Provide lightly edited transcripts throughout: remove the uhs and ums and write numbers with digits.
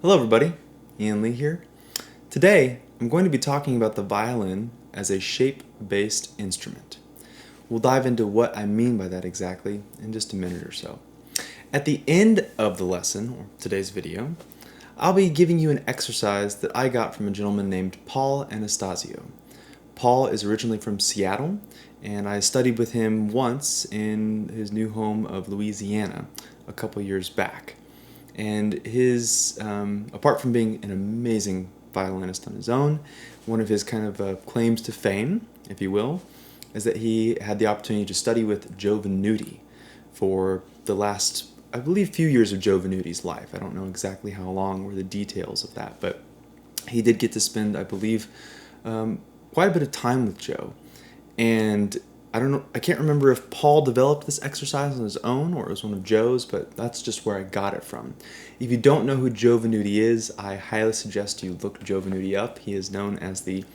Hello everybody, Ian Lee here. Today I'm going to be talking about the violin as a shape-based instrument. We'll dive into what I mean by that exactly in just a minute or so. At the end of the lesson, or today's video, I'll be giving you an exercise that I got from a gentleman named Paul Anastasio. Paul is originally from Seattle, and I studied with him once in his new home of Louisiana a couple years back. And his, apart from being an amazing violinist on his own, one of his kind of claims to fame, if you will, is that he had the opportunity to study with Joe Venuti for the last, I believe, few years of Joe Venuti's life. I don't know exactly how long or the details of that, but he did get to spend, I believe, quite a bit of time with Joe. And I can't remember if Paul developed this exercise on his own or it was one of Joe's, but that's just where I got it from. If you don't know who Joe Venuti is, I highly suggest you look Joe Venuti up. He is known as the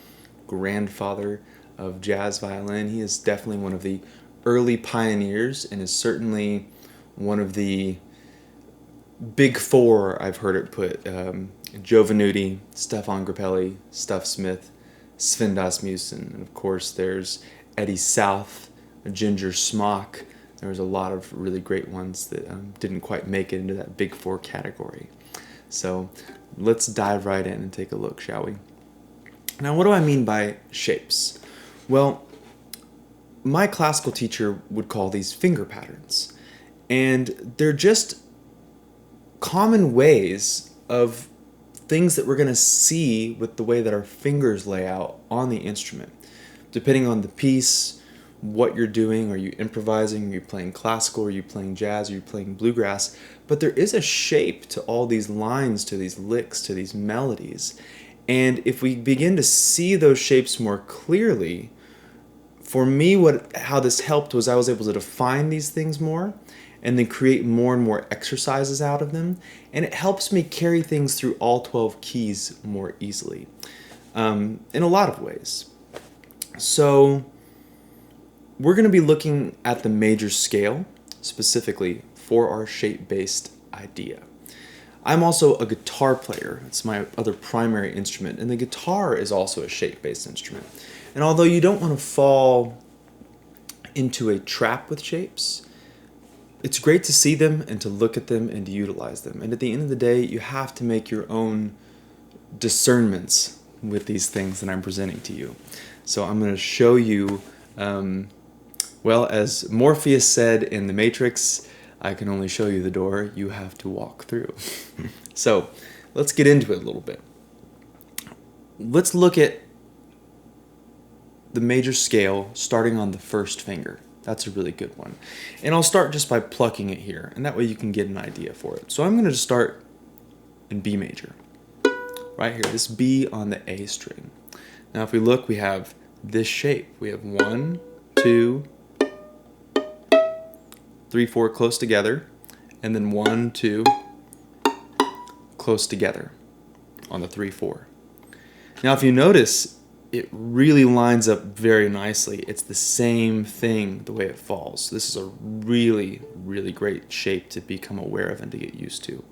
grandfather of jazz violin. He is definitely one of the early pioneers and is certainly one of the big four, I've heard it put. Joe Venuti, Stefan Grappelli, Stuff Smith, Sven Asmussen, and of course there's Eddie South, Ginger Smock. There was a lot of really great ones that didn't quite make it into that big four category. So let's dive right in and take a look, shall we? Now, what do I mean by shapes? Well, my classical teacher would call these finger patterns. And they're just common ways of things that we're going to see with the way that our fingers lay out on the instrument. Depending on the piece, what you're doing, are you improvising, are you playing classical, are you playing jazz, are you playing bluegrass, but there is a shape to all these lines, to these licks, to these melodies. And if we begin to see those shapes more clearly, for me, how this helped was I was able to define these things more and then create more and more exercises out of them. And it helps me carry things through all 12 keys more easily in a lot of ways. So we're going to be looking at the major scale specifically for our shape-based idea. I'm also a guitar player. It's my other primary instrument, and the guitar is also a shape-based instrument. And although you don't want to fall into a trap with shapes, it's great to see them and to look at them and to utilize them. And at the end of the day, you have to make your own discernments with these things that I'm presenting to you. So I'm going to show you, well, as Morpheus said in The Matrix, I can only show you the door you have to walk through. So let's get into it a little bit. Let's look at the major scale starting on the first finger. That's a really good one. And I'll start just by plucking it here, and that way you can get an idea for it. So I'm going to start in B major. Right here, this B on the A string. Now if we look, we have this shape. We have 1, 2, 3, 4 close together, and then 1, 2 close together on the 3, 4. Now if you notice, it really lines up very nicely. It's the same thing the way it falls. This is a really, really great shape to become aware of and to get used to.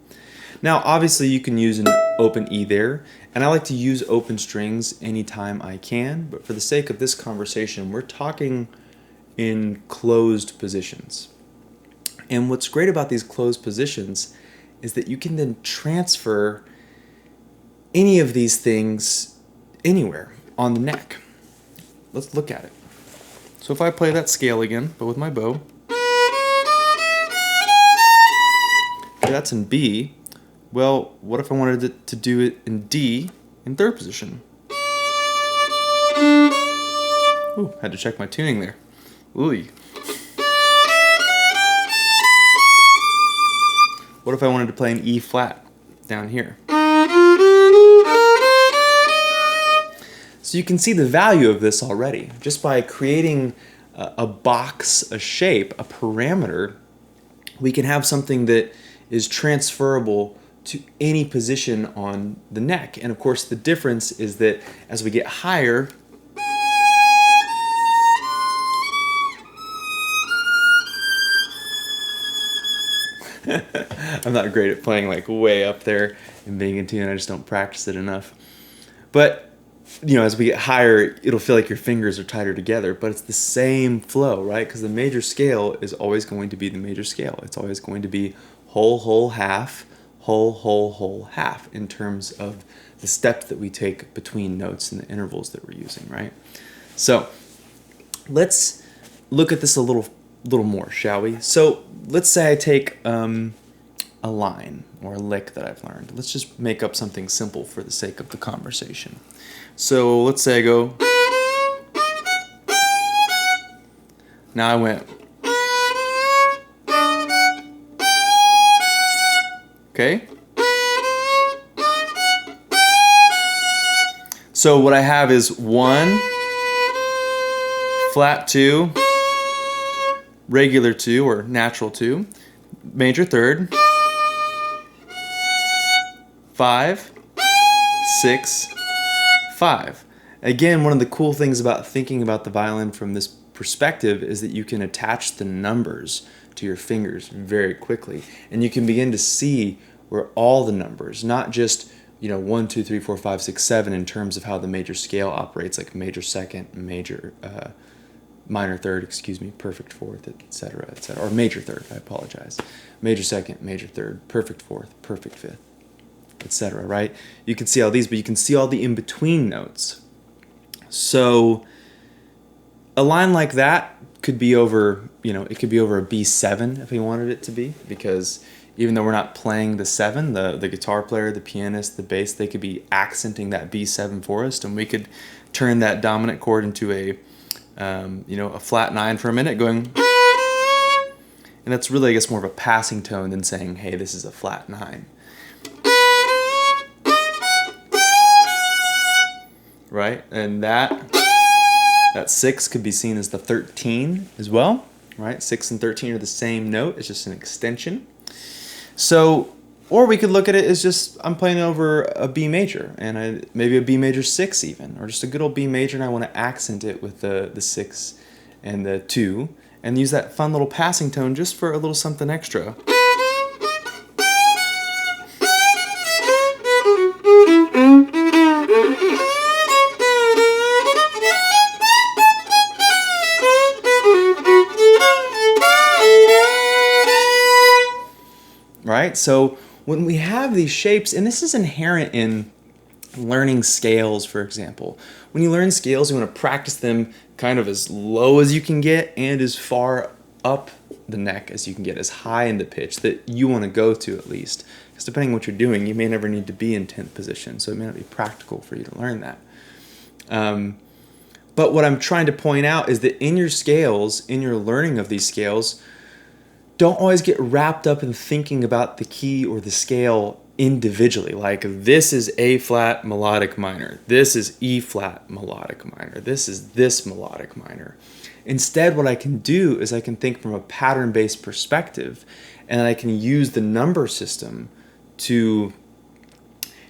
Now, obviously, you can use an open E there, and I like to use open strings anytime I can, but for the sake of this conversation, we're talking in closed positions. And what's great about these closed positions is that you can then transfer any of these things anywhere on the neck. Let's look at it. So if I play that scale again, but with my bow, okay, that's in B. Well, what if I wanted to do it in D in third position? Ooh, had to check my tuning there. Ooh. What if I wanted to play an E flat down here? So you can see the value of this already. Just by creating a box, a shape, a parameter, we can have something that is transferable to any position on the neck. And of course the difference is that as we get higher, I'm not great at playing like way up there in being in tune. I just don't practice it enough. But as we get higher, it'll feel like your fingers are tighter together, but it's the same flow, right? Because the major scale is always going to be the major scale. It's always going to be whole, whole, half, whole, whole, whole, half in terms of the steps that we take between notes and the intervals that we're using, right? So let's look at this a little more, shall we? So let's say I take a line or a lick that I've learned. Let's just make up something simple for the sake of the conversation. So let's say I go. Now I went. Okay? So what I have is 1, flat 2, regular 2 or natural 2, major third, 5, 6, 5. Again, one of the cool things about thinking about the violin from this perspective is that you can attach the numbers to your fingers very quickly, and you can begin to see where all the numbers, not just 1, 2, 3, 4, 5, 6, 7 in terms of how the major scale operates, like major second, major minor third, perfect fourth, etc., or major third, I apologize. Major second, major third, perfect fourth, perfect fifth, etc., right? You can see all these, but you can see all the in-between notes. So a line like that could be over, it could be over a B7 if we wanted it to be, because even though we're not playing the 7, the guitar player, the pianist, the bass, they could be accenting that B7 for us, and we could turn that dominant chord into a flat 9 for a minute, going, and that's really, I guess, more of a passing tone than saying, hey, this is a flat 9. Right? And that 6 could be seen as the 13 as well, right? 6 and 13 are the same note, it's just an extension. So, or we could look at it as just, I'm playing over a B major, and maybe a B major 6 even, or just a good old B major, and I want to accent it with the 6 and the 2, and use that fun little passing tone just for a little something extra. Right? So when we have these shapes, and this is inherent in learning scales, for example. When you learn scales, you want to practice them kind of as low as you can get and as far up the neck as you can get, as high in the pitch that you want to go to at least. Because depending on what you're doing, you may never need to be in 10th position, so it may not be practical for you to learn that. But what I'm trying to point out is that in your scales, in your learning of these scales, don't always get wrapped up in thinking about the key or the scale individually. Like, this is A flat melodic minor. This is E flat melodic minor. This is this melodic minor. Instead, what I can do is I can think from a pattern-based perspective, and I can use the number system to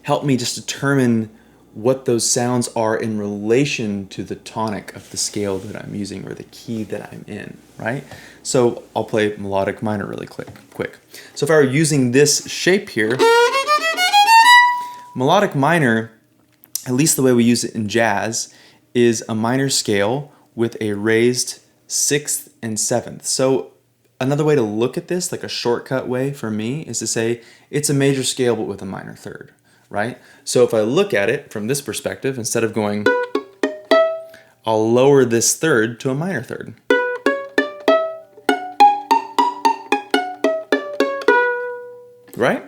help me just determine what those sounds are in relation to the tonic of the scale that I'm using or the key that I'm in, right? So I'll play melodic minor really quick. So if I were using this shape here, melodic minor, at least the way we use it in jazz, is a minor scale with a raised 6th and 7th. So another way to look at this, like a shortcut way for me, is to say it's a major scale but with a minor third. Right? So if I look at it from this perspective, instead of going, I'll lower this third to a minor third. Right?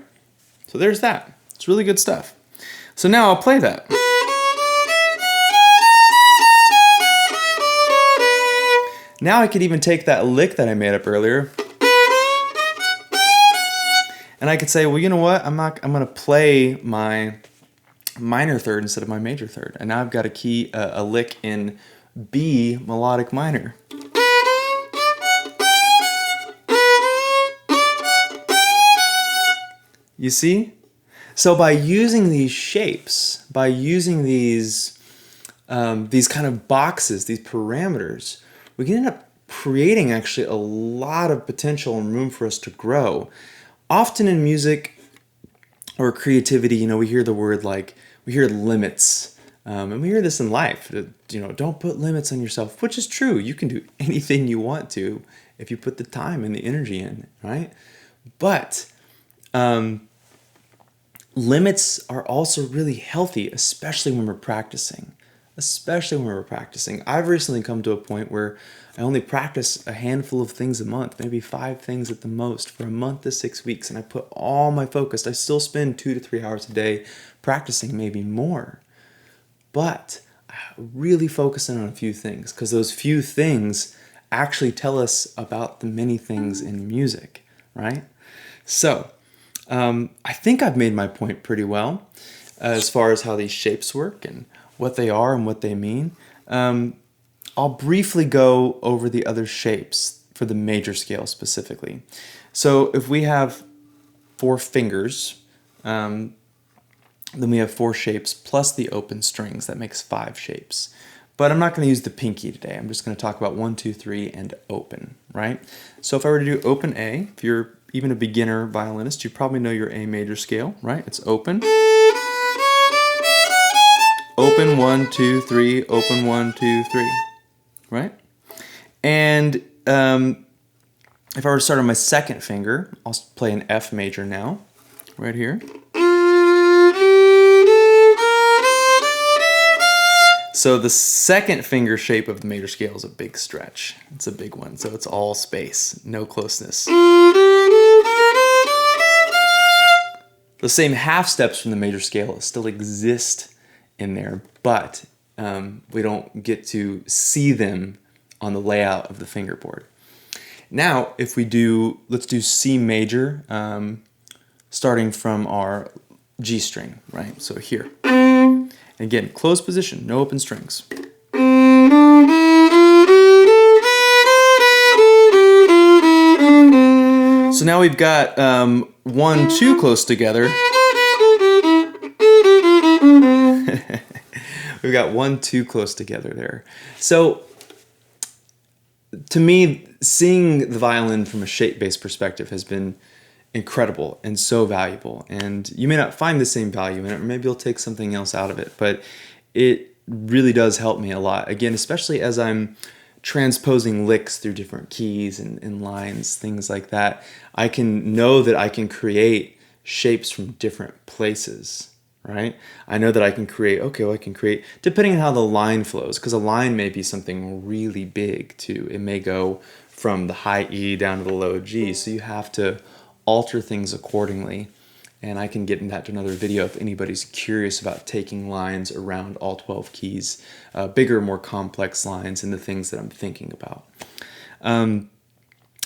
So there's that. It's really good stuff. So now I'll play that. Now I could even take that lick that I made up earlier, and I could say, well, you know what? I'm going to play my minor third instead of my major third. And now I've got a lick in B melodic minor. You see? So by using these shapes, by using these kind of boxes, these parameters, we can end up creating actually a lot of potential and room for us to grow. Often in music, or creativity, we hear the word we hear limits. And we hear this in life, don't put limits on yourself, which is true. You can do anything you want to if you put the time and the energy in, right? But limits are also really healthy, especially when we're practicing. I've recently come to a point where I only practice a handful of things a month, maybe 5 things at the most, for a month to 6 weeks, and I put all my focus. I still spend 2 to 3 hours a day practicing, maybe more. But I really focus in on a few things, because those few things actually tell us about the many things in music, right? So, I think I've made my point pretty well as far as how these shapes work and what they are and what they mean. I'll briefly go over the other shapes for the major scale specifically. So if we have 4 fingers, then we have 4 shapes plus the open strings. That makes 5 shapes. But I'm not going to use the pinky today. I'm just going to talk about 1, 2, 3, and open, right? So if I were to do open A, if you're even a beginner violinist, you probably know your A major scale, right? It's open. Open 1, 2, 3, open 1, 2, 3, right? And if I were to start on my second finger, I'll play an F major now, right here. So the second finger shape of the major scale is a big stretch. It's a big one, so it's all space, no closeness. The same half steps from the major scale still exist in there, but we don't get to see them on the layout of the fingerboard. Now, if we do, let's do C major, starting from our G string, right? So here. And again, closed position, no open strings. So now we've got 1, 2 close together. We've got 1, 2 close together there. So to me, seeing the violin from a shape-based perspective has been incredible and so valuable. And you may not find the same value in it, or maybe you'll take something else out of it, but it really does help me a lot. Again, especially as I'm transposing licks through different keys and lines, things like that, I can know that I can create shapes from different places, right? I know that I can create, I can create, depending on how the line flows, because a line may be something really big too. It may go from the high E down to the low G, so you have to alter things accordingly. And I can get into that to another video if anybody's curious about taking lines around all 12 keys, bigger, more complex lines, and the things that I'm thinking about.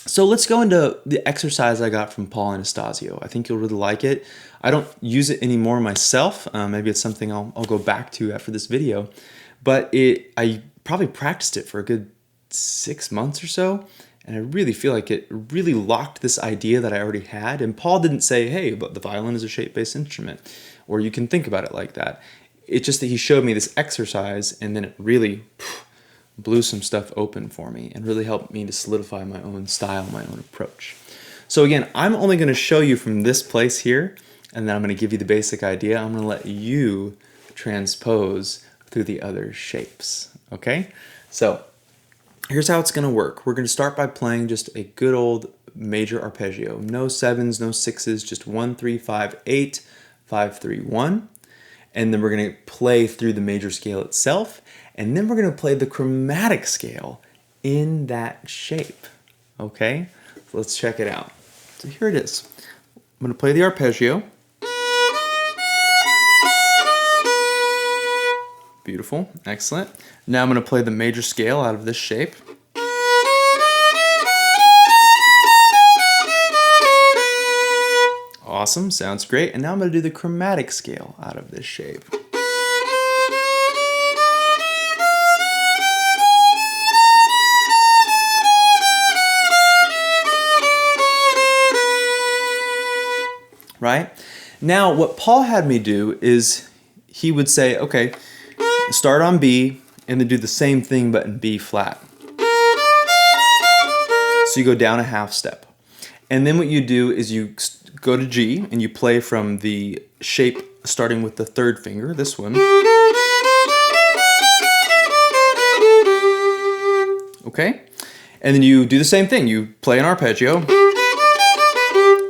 So let's go into the exercise I got from Paul Anastasio. I think you'll really like it. I don't use it anymore myself. Maybe it's something I'll go back to after this video. But I probably practiced it for a good 6 months or so. And I really feel like it really locked this idea that I already had. And Paul didn't say, hey, but the violin is a shape-based instrument, or you can think about it like that. It's just that he showed me this exercise, and then it really blew some stuff open for me and really helped me to solidify my own style, my own approach. So again, I'm only going to show you from this place here, and then I'm going to give you the basic idea. I'm going to let you transpose through the other shapes, okay? So here's how it's going to work. We're going to start by playing just a good old major arpeggio. No 7s, no 6s, just 1, 3, 5, 8, 5, 3, 1. And then we're going to play through the major scale itself. And then we're going to play the chromatic scale in that shape. Okay? So let's check it out. So here it is. I'm going to play the arpeggio. Beautiful. Excellent. Now I'm going to play the major scale out of this shape. Awesome. Sounds great. And now I'm going to do the chromatic scale out of this shape. Right? Now, what Paul had me do is he would say, okay, start on B and then do the same thing but in B flat. So you go down a half step. And then what you do is you go to G and you play from the shape starting with the third finger, this one. Okay? And then you do the same thing. You play an arpeggio,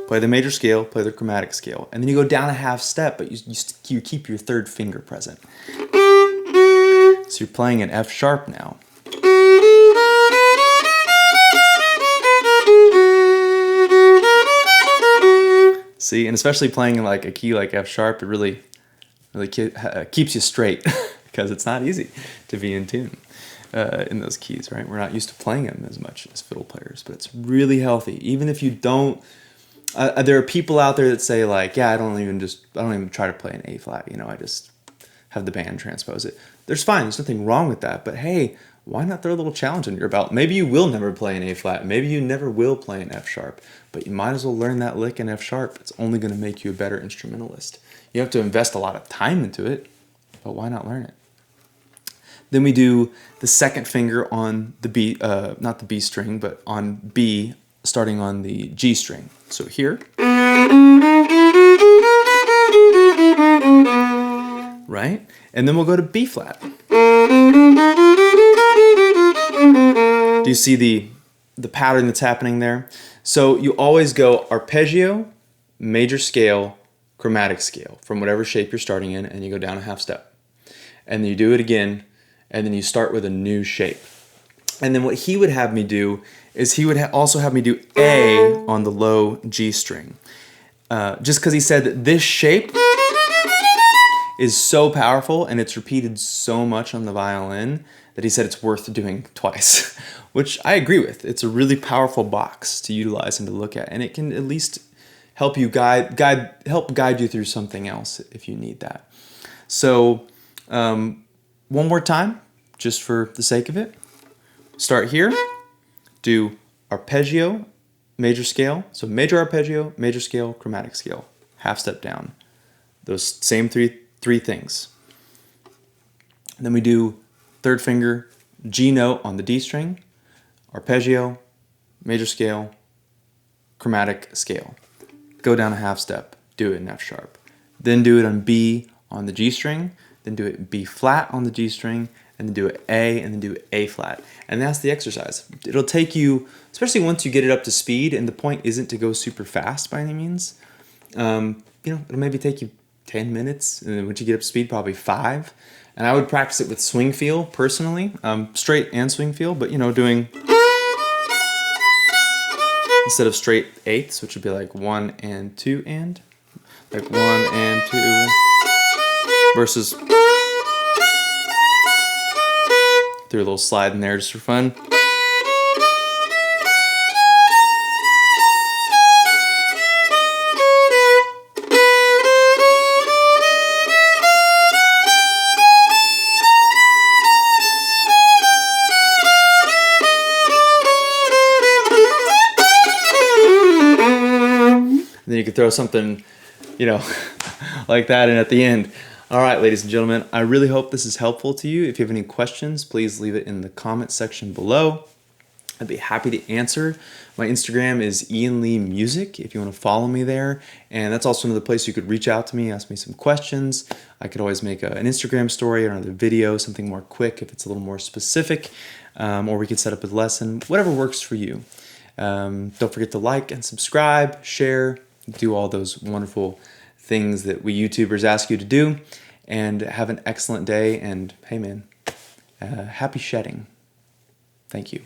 play the major scale, play the chromatic scale. And then you go down a half step, but you keep your third finger present. So you're playing an F sharp now. See, and especially playing in like a key like F sharp, it really keeps you straight because it's not easy to be in tune in those keys, right? We're not used to playing them as much as fiddle players, but it's really healthy. Even if you don't, there are people out there that say like, yeah, I don't even try to play an A flat. You know, I just have the band transpose it. There's fine. There's nothing wrong with that. But hey, why not throw a little challenge under your belt? Maybe you will never play an A flat. Maybe you never will play an F sharp. But you might as well learn that lick in F sharp. It's only going to make you a better instrumentalist. You have to invest a lot of time into it, but why not learn it? Then we do the second finger on the B, not the B string, but on B, starting on the G string. So here. Right? And then we'll go to B flat. Do you see the pattern that's happening there? So you always go arpeggio, major scale, chromatic scale from whatever shape you're starting in, and you go down a half step. And then you do it again, and then you start with a new shape. And then what he would have me do is he would also have me do A on the low G string. Just because he said that this shape is so powerful and it's repeated so much on the violin that he said it's worth doing twice, which I agree with. It's a really powerful box to utilize and to look at, and it can at least help you guide you through something else if you need that. So one more time, just for the sake of it. Start here, do arpeggio, major scale. So major arpeggio, major scale, chromatic scale, half step down. Those same three things. And then we do third finger, G note on the D string, arpeggio, major scale, chromatic scale. Go down a half step, do it in F sharp. Then do it on B on the G string, then do it B flat on the G string, and then do it A, and then do A flat. And that's the exercise. It'll take you, especially once you get it up to speed, and the point isn't to go super fast by any means. It'll maybe take you 10 minutes, and then once you get up to speed, probably 5. And I would practice it with swing feel personally, straight and swing feel, but doing instead of straight eighths, which would be like 1 and 2 and, like 1 and 2, versus threw a little slide in there just for fun. And then you could throw something, like that in at the end. All right, ladies and gentlemen, I really hope this is helpful to you. If you have any questions, please leave it in the comment section below. I'd be happy to answer. My Instagram is Ian Lee Music if you want to follow me there. And that's also another place you could reach out to me, ask me some questions. I could always make an Instagram story or another video, something more quick if it's a little more specific, or we could set up a lesson, whatever works for you. Don't forget to like and subscribe, share, do all those wonderful things that we YouTubers ask you to do, and have an excellent day. And hey man, happy shedding. Thank you.